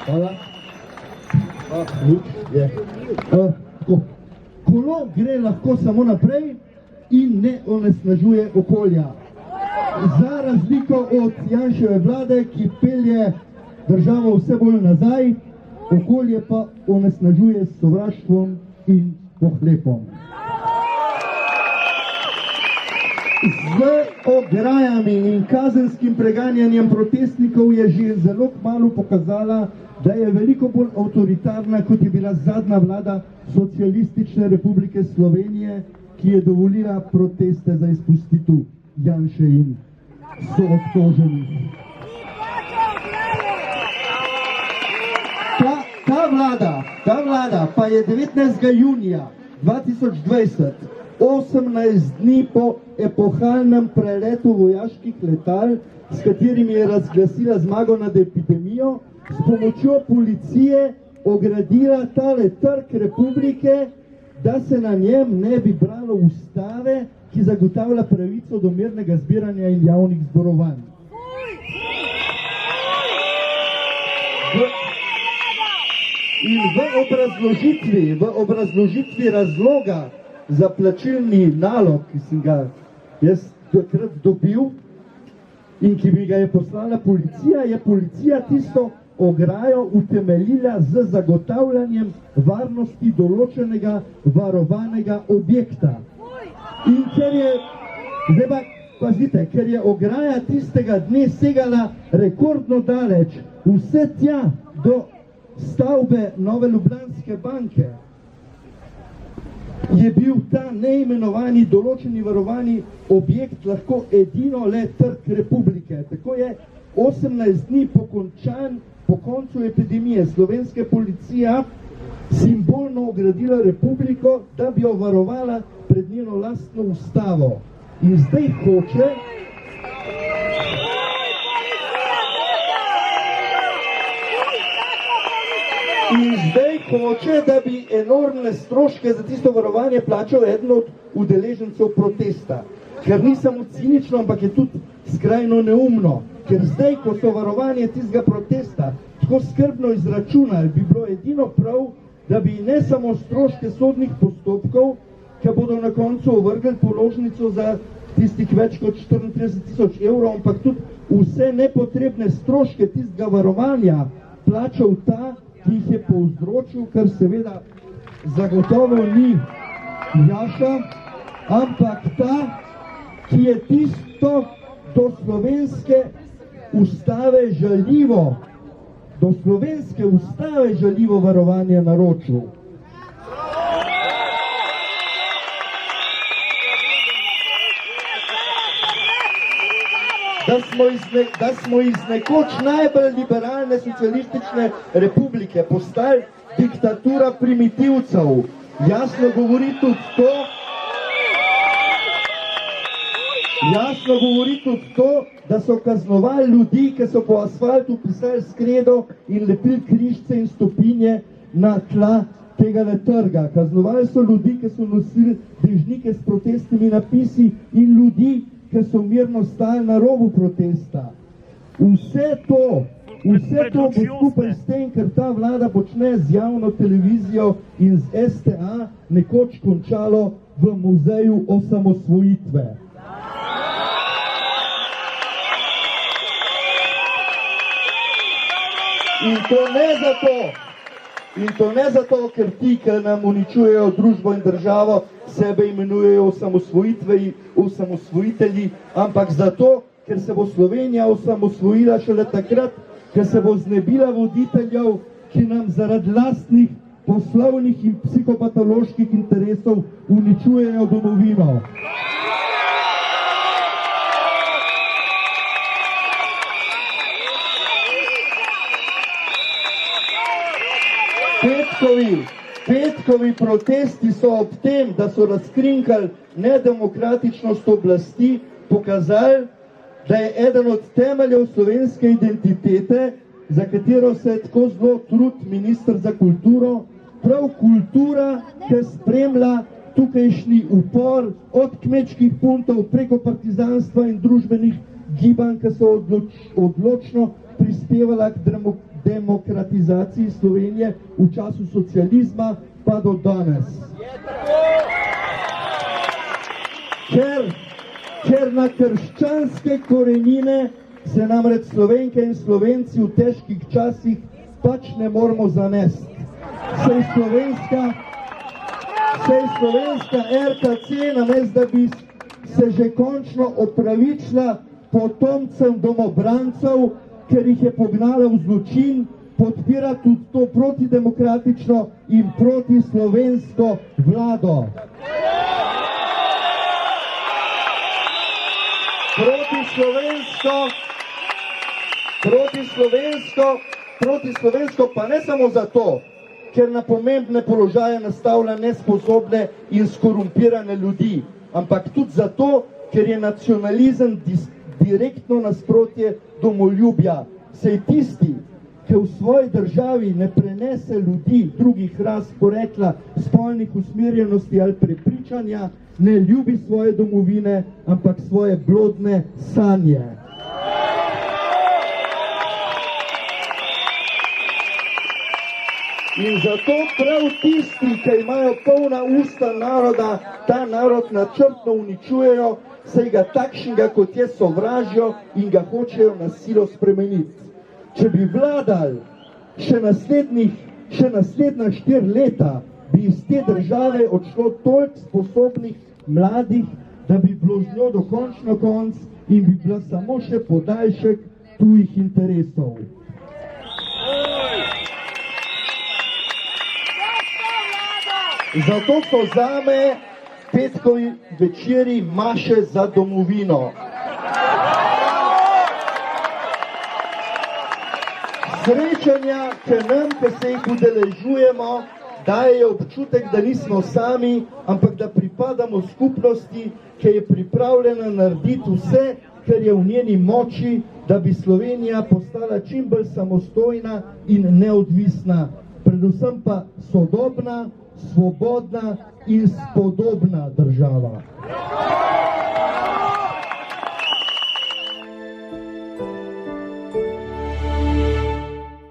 Hvala. Kolo gre lahko samo naprej in ne onesnažuje okolja. Za razliko od Janševe vlade, ki pelje državo vse bolj nazaj, okolje pa onesnažuje s sovraštvom in pohlepom. Z ograjami in kazenskim preganjanjem protestnikov je že zelo kmalu pokazala, da je veliko bolj avtoritarna, kot je bila zadnja vlada Socialistične republike Slovenije, ki je dovolila proteste za izpustitev Janše in soobtoženih. Ta vlada pa je 19. junija 2020, 18 dni po epohalnem preletu vojaških letal, s katerimi je razglasila zmago nad epidemijo, s pomočjo policije ogradila tale trg republike, da se na njem ne bi bralo ustave, ki zagotavlja pravico do mirnega zbiranja in javnih zborovanj. In v obrazložitvi razloga za plačilni nalog, ki sem ga jaz takrat dobil in ki mi ga je poslala policija, je policija tisto ograjo utemeljila z zagotavljanjem varnosti določenega varovanega objekta. In ker je ograja tistega dne segala rekordno daleč, vse tja do stavbe Nove Ljubljanske banke, je bil ta neimenovani določeni varovani objekt lahko edino le trg republike. Tako je 18 dni po koncu epidemije slovenska policija simbolno ogradila republiko, da bi jo varovala pred njeno lastno ustavo. In zdaj hoče, da bi enormne stroške za tisto varovanje plačal eden od udeležencev protesta. Ker ni samo cinično, ampak je tudi skrajno neumno. Ker zdaj, ko so varovanje tistega protesta tako skrbno izračunali, bi bilo edino prav, da bi ne samo stroške sodnih postopkov, ki bodo na koncu ovrgli položnico za tistih več kot 34.000 evrov, ampak tudi vse nepotrebne stroške tistega varovanja plačal ta, ki jih je povzročil, kar seveda zagotovo ni Jaša, ampak ta, ki je tisto do slovenske ustave žaljivo varovanje naročil. Da smo iz nekoč najbolj liberalne socialistične republike postali diktatura primitivcev. Jasno govori tudi to, da so kaznovali ljudi, ki so po asfaltu pisali skredo in lepili križce in stopinje na tla tega trga. Kaznovali so ljudi, ki so nosili dežnike s protestnimi napisi in ljudi, ki so mirno stali na robu protesta. Vse to bo skupaj s tem, ker ta vlada počne z javno televizijo in z STA, nekoč končalo v muzeju osamosvojitve. In to ne zato, ker ti, ki nam uničujejo družbo in državo, sebe imenujejo osamosvojitelji, ampak zato, ker se bo Slovenija osamosvojila šele takrat, ker se bo znebila voditeljev, ki nam zaradi lastnih poslovnih in psihopatoloških interesov uničujejo domovino. Petkovi protesti so ob tem, da so razkrinkali nedemokratičnost oblasti, pokazali, da je eden od temeljev slovenske identitete, za katero se je tako zelo trudi minister za kulturo, prav kultura, ki spremlja tukajšnji upor od kmečkih puntov preko partizanstva in družbenih gibanj, ki so odločno prispevala k demokratizaciji Slovenije v času socializma pa do danes. Ker na krščanske korenine se namreč Slovenke in Slovenci v težkih časih pač ne moramo zanesti. Sej slovenska RKC, namesto da bi se že končno opravičila potomcem domobrancev, ker jih je pognala v zločin, podpira tudi to protidemokratično in protislovensko vlado. Protislovensko pa ne samo zato, ker na pomembne položaje nastavlja nesposobne in skorumpirane ljudi, ampak tudi zato, ker je nacionalizem direktno nasprotje domoljubja. Sej tisti, ki v svoji državi ne prenese ljudi drugih ras, porekla, spolnih usmerjenosti ali prepričanja, ne ljubi svoje domovine, ampak svoje blodne sanje. In zato prav tisti, ki imajo polna usta naroda, ta narod načrtno uničujejo, saj ga takšnega, kot je, sovražijo in ga hočejo na silo spremeniti. Če bi vladali še naslednja 4 leta, bi iz te države odšlo toliko sposobnih mladih, da bi bilo z njo dokončno konc in bi bila samo še podaljšek tujih interesov. Zato so zame petkovi večeri maše za domovino. Srečanja, ki se jih udeležujemo, dajejo občutek, da nismo sami, ampak da pripadamo skupnosti, ki je pripravljena narediti vse, kar je v njeni moči, da bi Slovenija postala čim bolj samostojna in neodvisna, predvsem pa sodobna, svobodna in spodobna država.